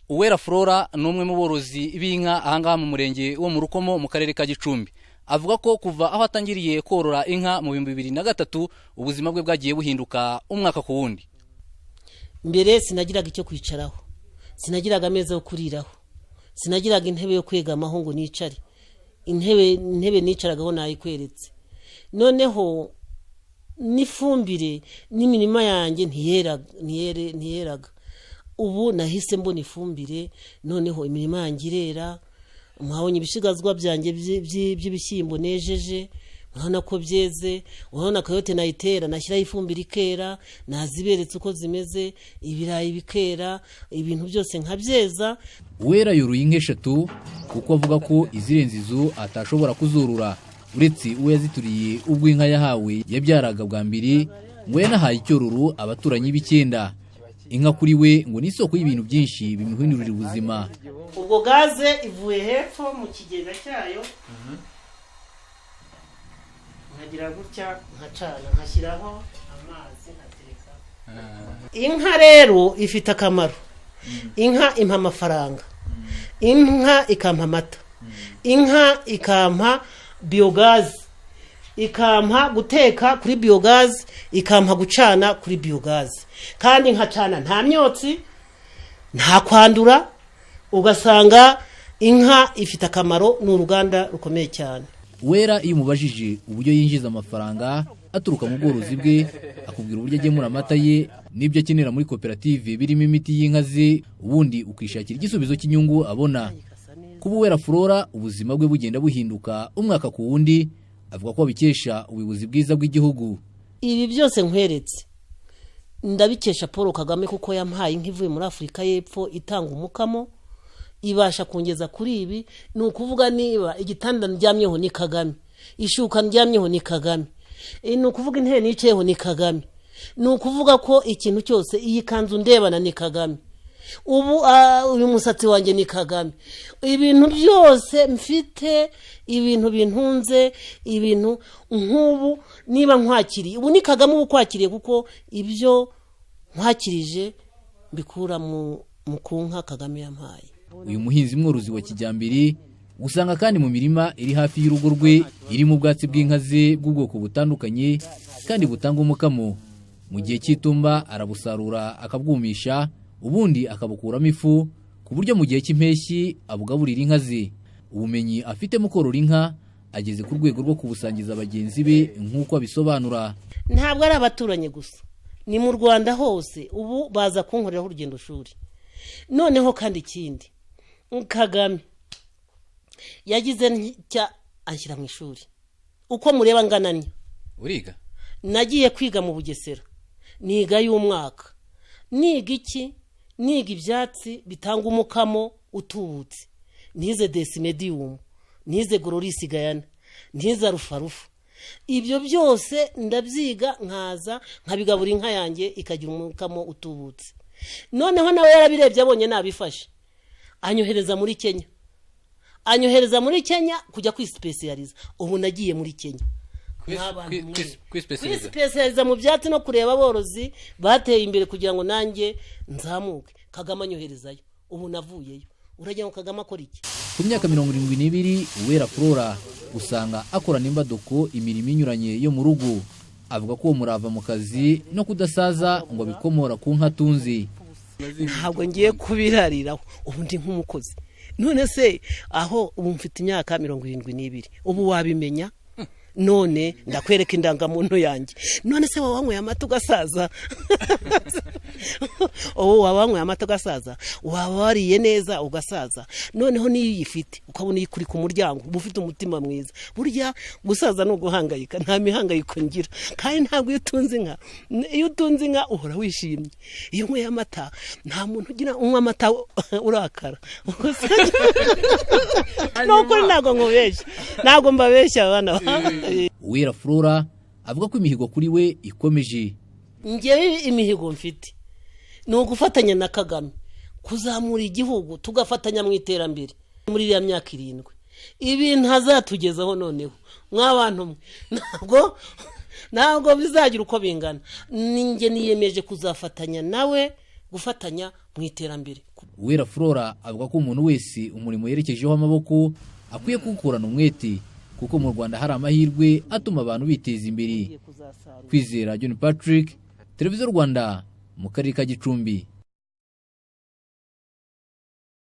Uwera Flora numwe mu borozi b'inka ahangaha mu murenge wo mu Rukomo mu karere ka Gicumbi. Avuga ko kuva aho atangiriye korora inka mu 2003 ubuzima bwe bwagiye buhinduka umwaka ku wundi. Mbere sinagiraga icyo kwicaraho, sinagiraga ameza yo kuriraho, sinagiraga intebe yo kwegamaho ngo nicare. Intebe nicaragaho nayikweretse. Noneho nifumbire n'imirima yanjye ntiyeraga. Ubu nahise mbona ifumbire, noneho imirima yanjye irera. Mwabonye ibisigazwa byanjye by'ibishyimbo nejeje, urabona ko byeze, urabona kayote nayitera nashyiraho ifumbire ikera, naziberetse uko zimeze, ibirayi bikera, ibintu byose nkabyeza. Uwera yoruye inka 3 kuko avuga ko izirenze izo atashobora kuzurura, uretse uwo yazituriye ubwo inka yahawe yabyaraga bwa mbere, ngo yanahaye icyororo abaturanyi b'icyenda. Inka kuri we ngo nisoko y'ibintu byinshi bimuhindurira ubuzima. Ubwo gaze ivuye hepfo mu kigega cyayo, nkagira gutya nkacana nkashyiraho amazi nkatereka. Inka rero ifite akamaro. Inka impa amafaranga, inka ikampa amata, inka ikampa biogazi, ikampa guteka kuri biogazi, ikampa gucana kuri biogazi. Kandi nkacana nta myotsi, nta kwandura, ugasanga inka ifite akamaro n'uruganda rukomeye cyane. Uwera iyo umubajije uburyo yinjiza amafaranga aturuka mu bworozi bwe, akubwira uburyo agemura amata ye n'ibyo akenera muri koperative birimo imiti y'inka ze, ubundi ukishakira igisubizo cy'inyungu abona. Kuba Uwera Flora ubuzima bwe bugenda buhinduka umwaka ku wundi, avuga ko abikesha ubuyobozi bwiza bw'igihugu. Ibi byose nkweretse ndabikesha Paul Kagame, kuko yampaye inka ivuye muri Afrika y'Epfo itanga umukamo, ibasha kongeza kuri ibi. Ni ukuvuga niba igitanda ndyamyeho ni Kagame, ishuka ndyamyeho ni Kagame, ni ukuvuga intebe niceyeho ni Kagame, ni ukuvuga ko ikintu cyose iyi kanzu ndebana ni Kagame, ubu uyu musatsi wanjye ni Kagame. Ibintu byose mfite, ibintu bintunze, ibintu nk'ubu niba nkwakiriye, ubu ni Kagame ubu kwakiriye, kuko ibyo nkwakirije mbikura mu kunka Kagame yampaye. Uyu muhinzi mworozi wa kijyambere usanga kandi mu mirima iri hafi y'urugo rwe irimo ubwatsi bw'inka ze bw'ubwoko butandukanye kandi butanga umukamo. Mu gihe cy'itumba arabusarura akabwumisha, ubundi akabukuramo ifu, ku buryo mu gihe cy'impeshyi abugaburira inka ze. Ubumenyi afite mu korora inka ageze ku rwego rwo kubusangiza bagenzi be nk'uko abisobanura. Ntabwo ari abaturanye gusa, ni mu Rwanda hose ubu baza kunkoreraho urugendo shuri. Noneho kandi ikindi, Kagame yagize cya anshyira mu ishuri. Uko mureba ngananya. Uriga? Nagiye kwiga mu Bugesera, niga y'umwaka. Niga iki? Niga ibyatsi bitanga umukamo utubutse. Nize Desimedium, nize Gloris Gayana, nize Rufarufu. Ibyo byose ndabyiga nkaza nkabigabura inka yanjye ikagira umukamo utubutse. Noneho nawe yarabirebye abonye nabifashe, anyohereza muri Kenya kujya kwispecializa. Ubu nagiye muri Kenya kwispecializa mu byatsi no kureba aborozi bateye imbere kugira ngo nanjye nzamuke. Kagame anyoherezayo, ubu navuyeyo. Uragira ngo Kagame akora iki? Ku myaka 72 Uwera Flora usanga akorana imbaduko imirimo inyuranye yo mu rugo. Avuga ko umurava mu kazi no kudasaza ngo bikomora ku nka tunzi. Ntabwo ngiye kubirariraho, ubu ndi nk'umukozi. None se aho ubu mfite imyaka 72, ubu wabimenya? None ndakwereka indangamuntu yanjye. None se wawanyweye amata ugasaza? Wawanyweye amata ugasaza, wabariye neza ugasaza. Noneho niyo uyifite ukabona uyikuri ku muryango, uba ufite umutima mwiza. Burya gusaza no guhangayika, nta mihangayiko ngira. Kandi ntabwo iyo utunze inka uhora wishimye. Iyo unyweye amata nta muntu ugira unywa amata urakara. Nuko ntabwo nkubeshya, ntabwo mbabeshya abana. Uwera Flora avuga ko imihigo kuri we ikomeje. Ngewe imihigo mfite ni ugufatanya na Kagame kuzamura igihugu, tugafatanya mu iterambere muri iriya myaka 7. Ibintu azatugezaho noneho mw'abantu mwe ntabwo bizagira uko bingana. Ninjye niyemeje kuzafatanya nawe, gufatanya mu iterambere. Uwera Flora avuga ko umuntu wese umurimo yerekejeho amaboko akwiye kuwukorana umwete kuko mu Rwanda hari amahirwe atuma abantu biteza imbere. Kwizera John Patrick, Televiziyo Rwanda, mu karere ka Gicumbi.